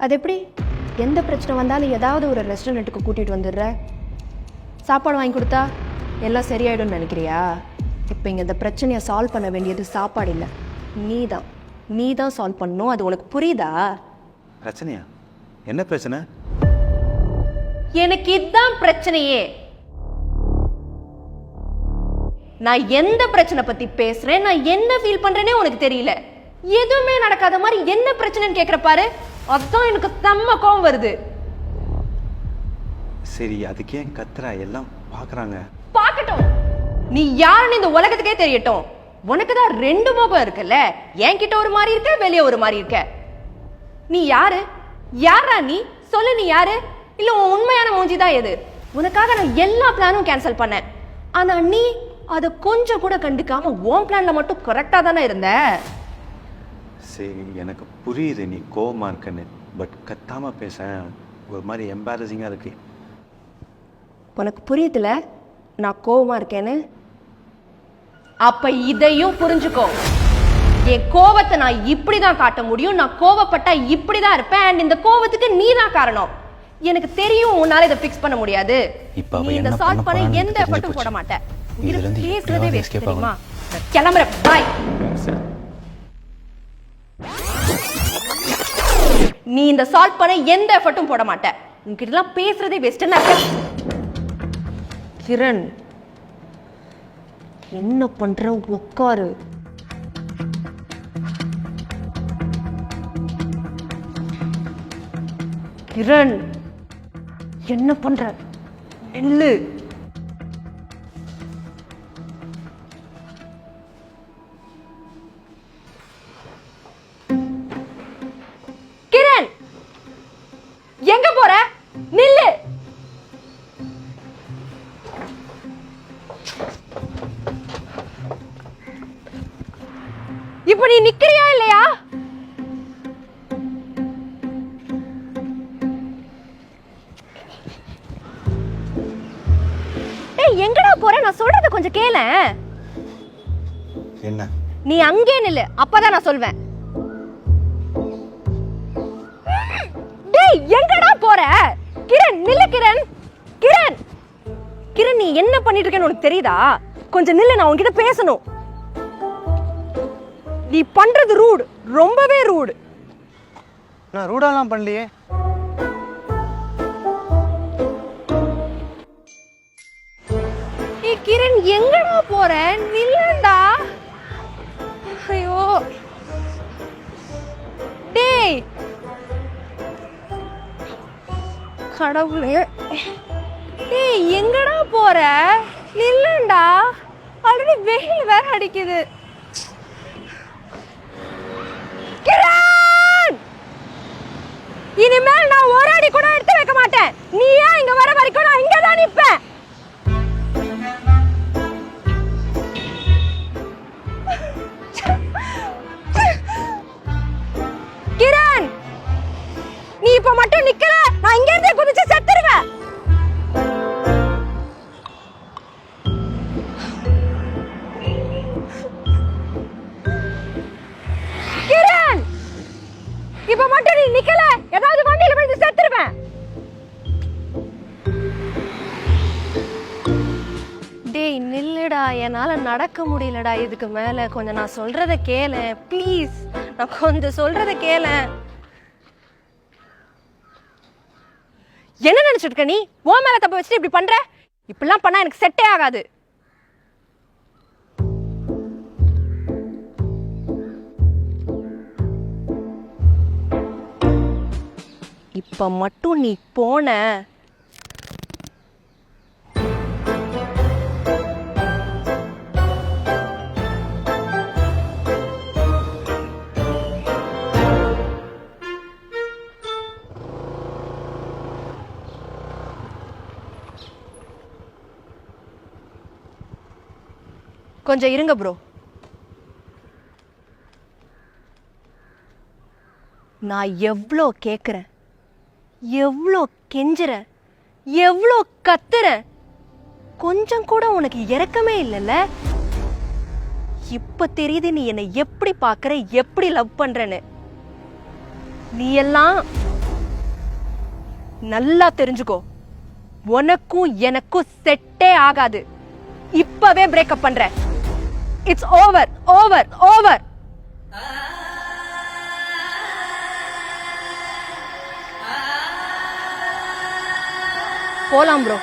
அது எப்படி? எந்த பிரச்சனை வந்தாலும் ஏதாவது ஒரு ரெஸ்டாரண்ட்டுக்கு கூட்டிகிட்டு வந்துடுற, சாப்பாடு வாங்கி கொடுத்தா எல்லாம் சரியாயிடும்னு நினைக்கிறியா? இப்போ இங்கே இந்த பிரச்சனையை சால்வ் பண்ண வேண்டியது சாப்பாடு இல்லை, நீ தான் சால்வ் பண்ணணும். அது உனக்கு புரியுதா? பிரச்சனையா? என்ன பிரச்சனை? எனக்கு இதுதான் பிரச்சனையே. நான் எந்த பிரச்சனை பத்தி பேசுறேன், நான் என்ன ஃபீல் பண்றேனே உனக்கு தெரியல. எதுவுமே நடக்காத மாதிரி என்ன பிரச்சனைன்னு கேக்குற பாரு, அதான் எனக்கு செம்ம கோவம் வருது. சரி, அதுக்கே கத்துறா, எல்லாம் பாக்குறாங்க. பாக்கட்டும், நீ யாருன்னு இந்த உலகத்துக்கே தெரியட்டும். உனக்கு தான் ரெண்டு முகம் இருக்குல்ல, என்கிட்ட ஒரு மாதிரி இருக்க, வெளியே ஒரு மாதிரி இருக்க. நீ யாரா நீ சொல்லு, நீ யாரு? இல்ல உன் உண்மையான மூஞ்சி தான் எது? உனக்காக நான் எல்லா பிளானும் கேன்சல் பண்ணேன், ஆனா நீ அதை கொஞ்சம் கூட கண்டுக்காம உன் பிளான்ல மட்டும் கரெக்டா தானே இருந்த. சரி, எனக்கு புரியுது நீ கோவமா இருக்கன்னு, பட் கத்தாம பேச ஒரு மாதிரி எம்பாரசிங்கா இருக்கு. உனக்கு புரியுதுல நான் கோவமா இருக்கேன்னு? அப்ப இதையும் புரிஞ்சுக்கோ. என் கோவத்தை நான் இப்படிதான் காட்ட முடியும். நான் கோவப்பட்டா இப்படிதான் இருப்பேன். அண்ட் இந்த கோவத்துக்கு நீ தான் காரணம். எனக்கு தெரியும் உன்னால இதை ஃபிக்ஸ் பண்ண முடியாது. நீ இதை சால்வ் பண்ண எந்த எஃபர்ட்டும் போட மாட்டேன். பேசுறதே வேஸ்ட் தெரியுமா? கிளம்புறேன், பாய். நீ இந்த சால்வ் பண்ண எந்த எஃபர்ட்டும் போட மாட்டேன். உன்கிட்ட பேசுறதே வேஸ்ட். கிரண், என்ன பண்ற? உட்காரு. கிரண், என்ன பண்ற? நில்லு. கிரண், எங்க போற? நில்லு. இப்ப நீ நிக்கிறியா இல்லையா? எங்கடா போற? நான் சொல்றத கொஞ்சம் கேள. என்ன? நீ அங்கே நில்லு, அப்பதான் நான் சொல்வேன். டேய், எங்கடா போற? கிரண், நில்லு. கிரண், கிரண், கிரண், நீ என்ன பண்ணிட்டு இருக்கேன்னு உனக்கு தெரியுதா? கொஞ்சம் நில்லு, நான் உன்கிட்ட பேசணும். நீ பண்றது ரூட், ரொம்பவே ரூட். நான் ரூடாலாம் பண்ணலையே. கிரண், எங்கடா போற? நில்லுடா. ஐயோ, டேய், கடவுளே. டேய், எங்கடா போற? நில்லுடா. ஆல்ரெடி வெயில் வேற அடிக்குது. கிரண், இனிமேல் நான் ஒரு அடி கூட எடுத்து வைக்க மாட்டேன். நீ ஏன் இங்க வர வரைக்கும் நான் இங்க தான் நிப்பேன். கிரண், நீ இப்ப மட்டும் நிக்கல, நான் இங்க இருந்தே குதிச்சு செத்துருவேன். கிரண், இப்ப மட்டும் நீ நிக்கல, ஏதாவது வண்டியில விழுந்து செத்துருவேன். டேய், நில்லுடா. என்னால நடக்க முடியலடா இதுக்கு மேல. கொஞ்சம் நான் சொல்றத கேளு ப்ளீஸ். நான் கொஞ்சம் சொல்றத கேளு. என்ன நினைச்சிட்டு இருக்க நீ? உன் மேல தப்ப வச்சுட்டு இப்படி பண்ற? இப்படிலாம் பண்ணா எனக்கு செட்டே ஆகாது. இப்ப மட்டும் நீ போன, கொஞ்சம் இருங்க ப்ரோ. நான் எவ்வளோ கேட்குறேன், எவ்வளோ கெஞ்சுறேன், எவ்வளோ கத்துறேன், கொஞ்சம் கூட உனக்கு இரக்கமே இல்லைல்ல? இப்ப தெரியுது நீ என்னை எப்படி பார்க்குற, எப்படி லவ் பண்றேன்னு. நீ எல்லாம் நல்லா தெரிஞ்சுக்கோ, உனக்கும் எனக்கும் செட்டே ஆகாது. இப்பவே பிரேக்கப் பண்றேன். It's over over over. போலாம் ப்ரோ.